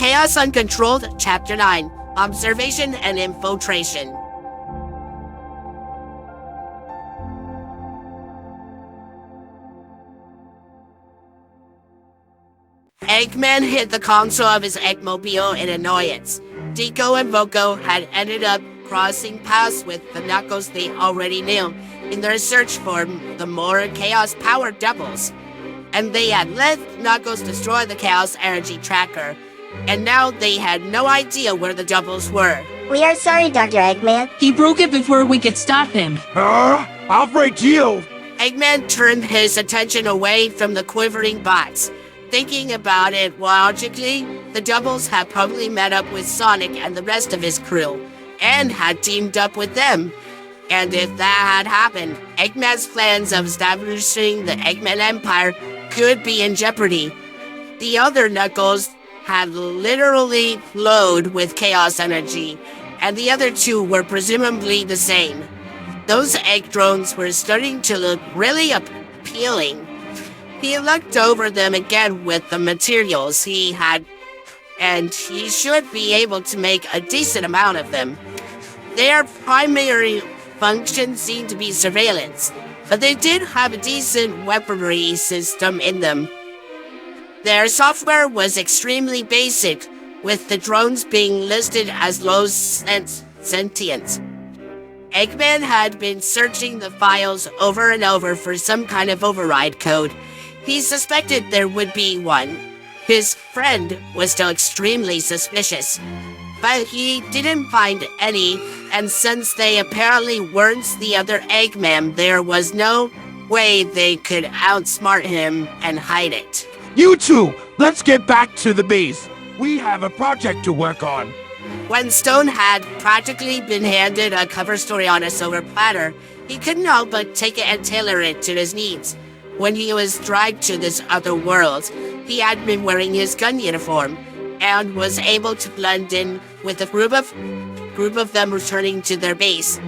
Chaos Uncontrolled, Chapter 9, Observation and Infiltration. Eggman hit the console of his Eggmobile in annoyance. Deco and Voco had ended up crossing paths with the Knuckles they already knew in their search for the more Chaos-powered doubles. And they had let Knuckles destroy the Chaos Energy Tracker, and now they had no idea where the doubles were. We are sorry, Dr. Eggman. He broke it before we could stop him. Afraid you! Eggman turned his attention away from the quivering bots. Thinking about it logically, the doubles had probably met up with Sonic and the rest of his crew, and had teamed up with them. And if that had happened, Eggman's plans of establishing the Eggman Empire could be in jeopardy. The other Knuckles had literally flowed with chaos energy, and the other two were presumably the same. Those egg drones were starting to look really appealing. He looked over them again with the materials he had, and he should be able to make a decent amount of them. Their primary function seemed to be surveillance, but they did have a decent weaponry system in them. Their software was extremely basic, with the drones being listed as low sentience. Eggman had been searching the files over and over for some kind of override code. He suspected there would be one. His friend was still extremely suspicious, but he didn't find any, and since they apparently weren't the other Eggman, there was no way they could outsmart him and hide it. You two, let's get back to the base. We have a project to work on. When Stone had practically been handed a cover story on a silver platter, he couldn't help but take it and tailor it to his needs. When he was dragged to this other world, he had been wearing his gun uniform, and was able to blend in with a group of them returning to their base.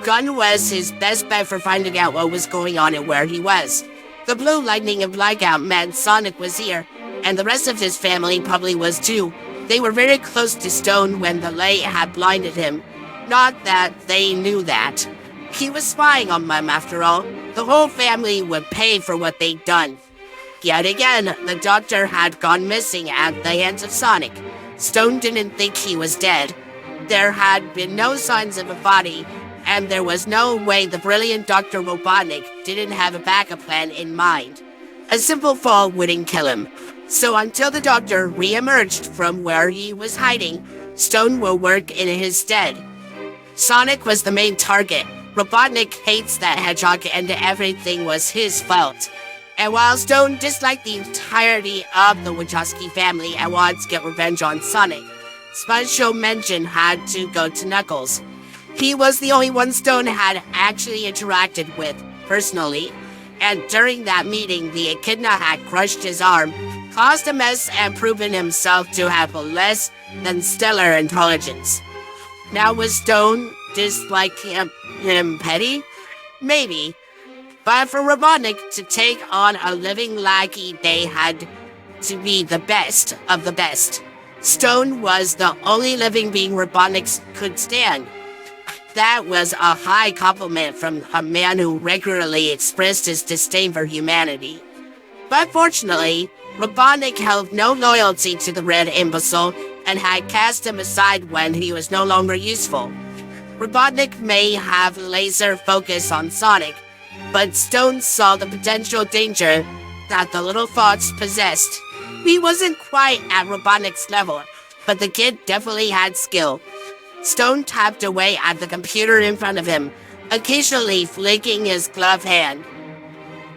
Gun was his best bet for finding out what was going on and where he was. The blue lightning of Blackout meant Sonic was here, and the rest of his family probably was too. They were very close to Stone when the light had blinded him. Not that they knew that. He was spying on them after all. The whole family would pay for what they'd done. Yet again, the doctor had gone missing at the hands of Sonic. Stone didn't think he was dead. There had been no signs of a body, and there was no way the brilliant Dr. Robotnik didn't have a backup plan in mind. A simple fall wouldn't kill him. So until the doctor re-emerged from where he was hiding, Stone will work in his stead. Sonic was the main target. Robotnik hates that hedgehog and everything was his fault. And while Stone disliked the entirety of the Wachowski family and wanted to get revenge on Sonic, special mention had to go to Knuckles. He was the only one Stone had actually interacted with, personally, and during that meeting, the echidna had crushed his arm, caused a mess, and proven himself to have less than stellar intelligence. Now was Stone disliking him petty? Maybe. But for Robotnik to take on a living lackey, they had to be the best of the best. Stone was the only living being Robotnik could stand. That was a high compliment from a man who regularly expressed his disdain for humanity. But fortunately, Robotnik held no loyalty to the red imbecile and had cast him aside when he was no longer useful. Robotnik may have laser focus on Sonic, but Stone saw the potential danger that the little thoughts possessed. He wasn't quite at Robotnik's level, but the kid definitely had skill. Stone tapped away at the computer in front of him, occasionally flicking his gloved hand.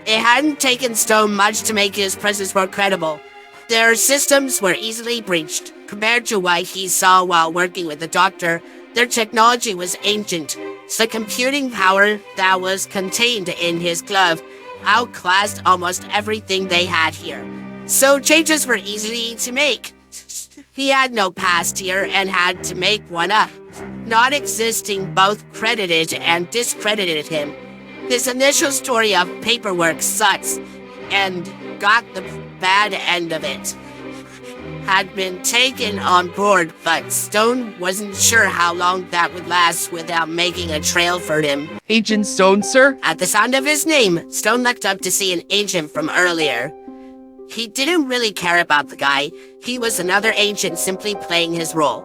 It hadn't taken Stone much to make his presence more credible. Their systems were easily breached. Compared to what he saw while working with the doctor, their technology was ancient. The computing power that was contained in his glove outclassed almost everything they had here. So changes were easy to make. He had no past here and had to make one up. Not existing both credited and discredited him. His initial story of paperwork sucks and got the bad end of it. had been taken on board, but Stone wasn't sure how long that would last without making a trail for him. Agent Stone, sir? At the sound of his name, Stone looked up to see an agent from earlier. He didn't really care about the guy. He was another agent simply playing his role.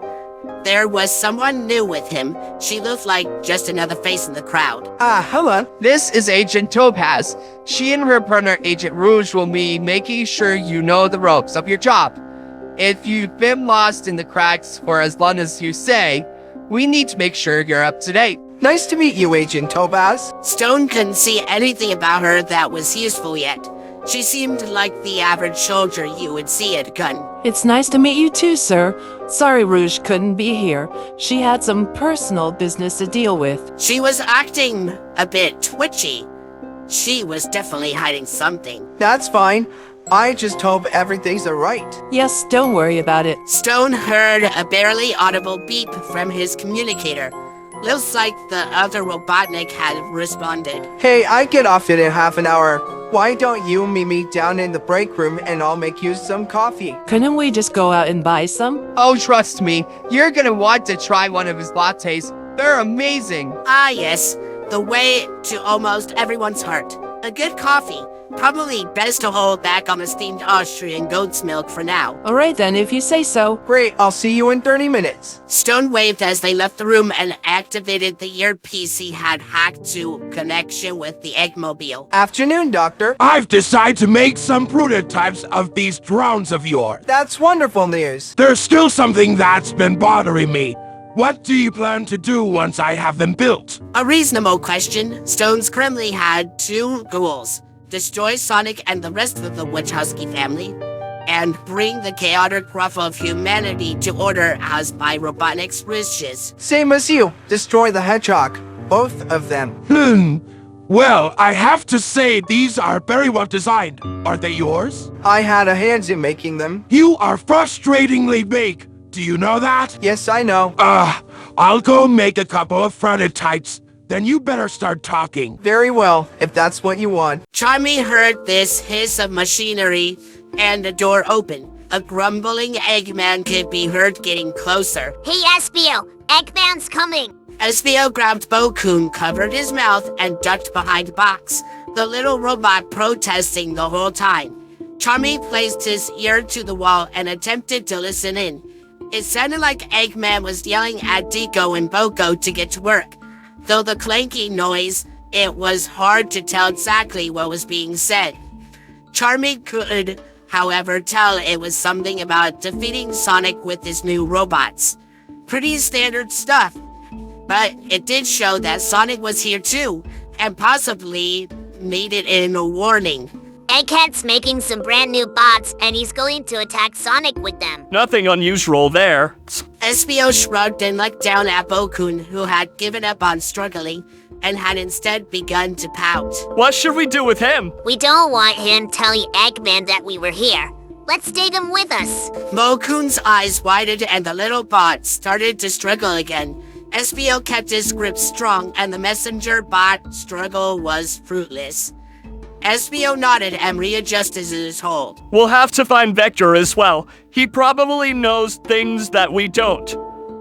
There was someone new with him. She looked like just another face in the crowd. Hello. This is Agent Topaz. She and her partner, Agent Rouge, will be making sure you know the ropes of your job. If you've been lost in the cracks for as long as you say, we need to make sure you're up to date. Nice to meet you, Agent Topaz. Stone couldn't see anything about her that was useful yet. She seemed like the average soldier you would see at a gun. It's nice to meet you too, sir. Sorry Rouge couldn't be here. She had some personal business to deal with. She was acting a bit twitchy. She was definitely hiding something. That's fine. I just hope everything's alright. Yes, don't worry about it. Stone heard a barely audible beep from his communicator. Looks like the other Robotnik had responded. Hey, I get off in half an hour. Why don't you meet me down in the break room and I'll make you some coffee? Couldn't we just go out and buy some? Oh, trust me, you're gonna want to try one of his lattes. They're amazing. Ah, yes. The way to almost everyone's heart. A good coffee. Probably best to hold back on the steamed Austrian goat's milk for now. Alright then, if you say so. Great, I'll see you in 30 minutes. Stone waved as they left the room and activated the earpiece he had hacked to connection with the Eggmobile. Afternoon, Doctor. I've decided to make some prototypes of these drones of yours. That's wonderful news. There's still something that's been bothering me. What do you plan to do once I have them built? A reasonable question. Stone's currently had two goals. Destroy Sonic and the rest of the Wachowski family, and bring the chaotic ruffle of humanity to order as by Robotnik's wishes. Same as you. Destroy the hedgehog. Both of them. Well, I have to say these are very well designed. Are they yours? I had a hand in making them. You are frustratingly big. Do you know that? Yes, I know. I'll go make a couple of prototypes. Then you better start talking. Very well, if that's what you want. Charmy heard this hiss of machinery, and the door opened. A grumbling Eggman could be heard getting closer. Hey, Espio! Eggman's coming! Espio grabbed Bokun, covered his mouth, and ducked behind a box, the little robot protesting the whole time. Charmy placed his ear to the wall and attempted to listen in. It sounded like Eggman was yelling at Deco and Boko to get to work. Though the clanky noise, it was hard to tell exactly what was being said. Charmy could, however, tell it was something about defeating Sonic with his new robots. Pretty standard stuff. But it did show that Sonic was here too, and possibly needed in a warning. Egghead's making some brand new bots, and he's going to attack Sonic with them. Nothing unusual there. Espio shrugged and looked down at Bokun, who had given up on struggling, and had instead begun to pout. What should we do with him? We don't want him telling Eggman that we were here. Let's take him with us. Bokun's eyes widened and the little bot started to struggle again. Espio kept his grip strong, and the messenger bot struggle was fruitless. Espio nodded and readjusted his hold. We'll have to find Vector as well. He probably knows things that we don't.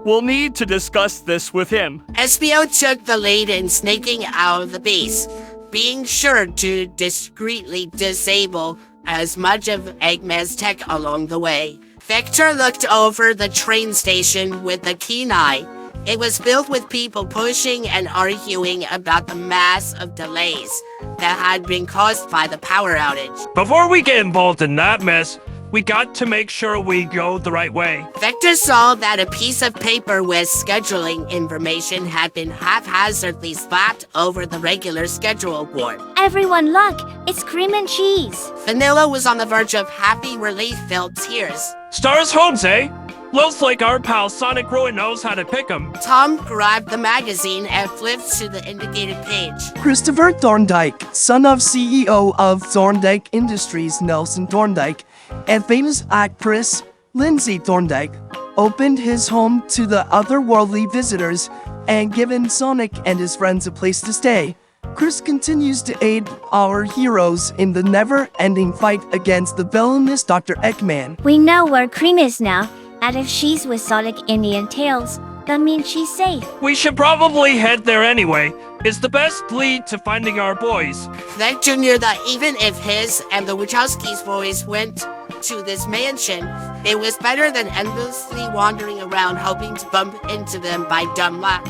We'll need to discuss this with him. Espio took the lead in snaking out of the base, being sure to discreetly disable as much of Eggman's tech along the way. Vector looked over the train station with a keen eye. It was filled with people pushing and arguing about the mass of delays that had been caused by the power outage. Before we get involved in that mess, we got to make sure we go the right way. Vector saw that a piece of paper with scheduling information had been haphazardly slapped over the regular schedule board. Everyone look, it's cream and cheese. Vanilla was on the verge of happy relief-filled tears. Stars homes, eh? Looks like our pal Sonic really knows how to pick 'em. Tom grabbed the magazine and flipped to the indicated page. Christopher Thorndike, son of CEO of Thorndike Industries Nelson Thorndike, and famous actress Lindsay Thorndike, opened his home to the otherworldly visitors and given Sonic and his friends a place to stay. Chris continues to aid our heroes in the never-ending fight against the villainous Dr. Eggman. We know where Cream is now, and if she's with Sonic, Indian Tails, that means she's safe. We should probably head there anyway. It's the best lead to finding our boys. Vector knew that even if his and the Wachowskis' boys went to this mansion, it was better than endlessly wandering around hoping to bump into them by dumb luck.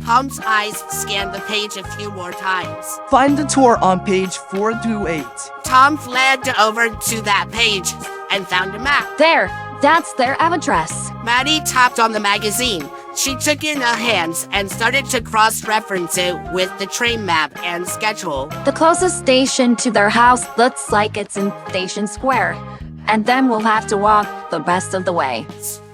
Tom's eyes scanned the page a few more times. Find the tour on page 428. Tom fled over to that page and found a map. There, that's their address. Maddie tapped on the magazine. She took in her hands and started to cross-reference it with the train map and schedule. The closest station to their house looks like it's in Station Square. And then we'll have to walk the rest of the way.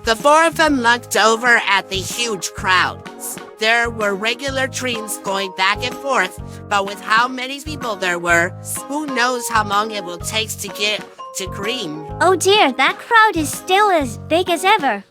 The four of them looked over at the huge crowds. There were regular trains going back and forth, but with how many people there were, who knows how long it will take to get to Cream. Oh dear, that crowd is still as big as ever.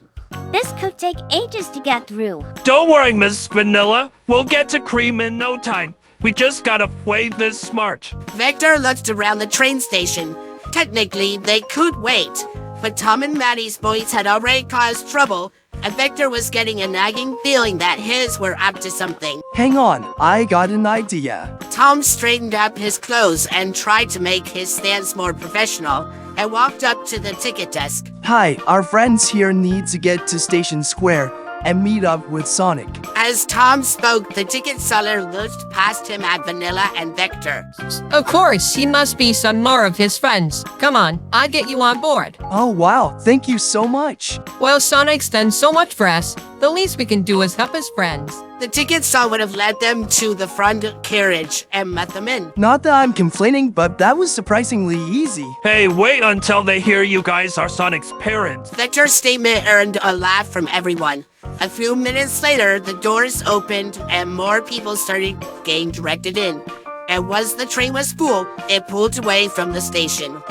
This could take ages to get through. Don't worry, Miss Vanilla. We'll get to Cream in no time. We just gotta play this smart. Vector looked around the train station. Technically, they could wait, but Tom and Maddie's boys had already caused trouble, and Vector was getting a nagging feeling that his were up to something. Hang on, I got an idea. Tom straightened up his clothes and tried to make his stance more professional, and walked up to the ticket desk. Hi, our friends here need to get to Station Square and meet up with Sonic. As Tom spoke, the ticket seller looked past him at Vanilla and Vector. Of course, he must be some more of his friends. Come on, I'll get you on board. Oh wow, thank you so much. Well, Sonic's done so much for us, the least we can do is help his friends. The ticket seller would have led them to the front carriage and met them in. Not that I'm complaining, but that was surprisingly easy. Hey, wait until they hear you guys are Sonic's parents. Vector's statement earned a laugh from everyone. A few minutes later, the doors opened and more people started getting directed in. And once the train was full, it pulled away from the station.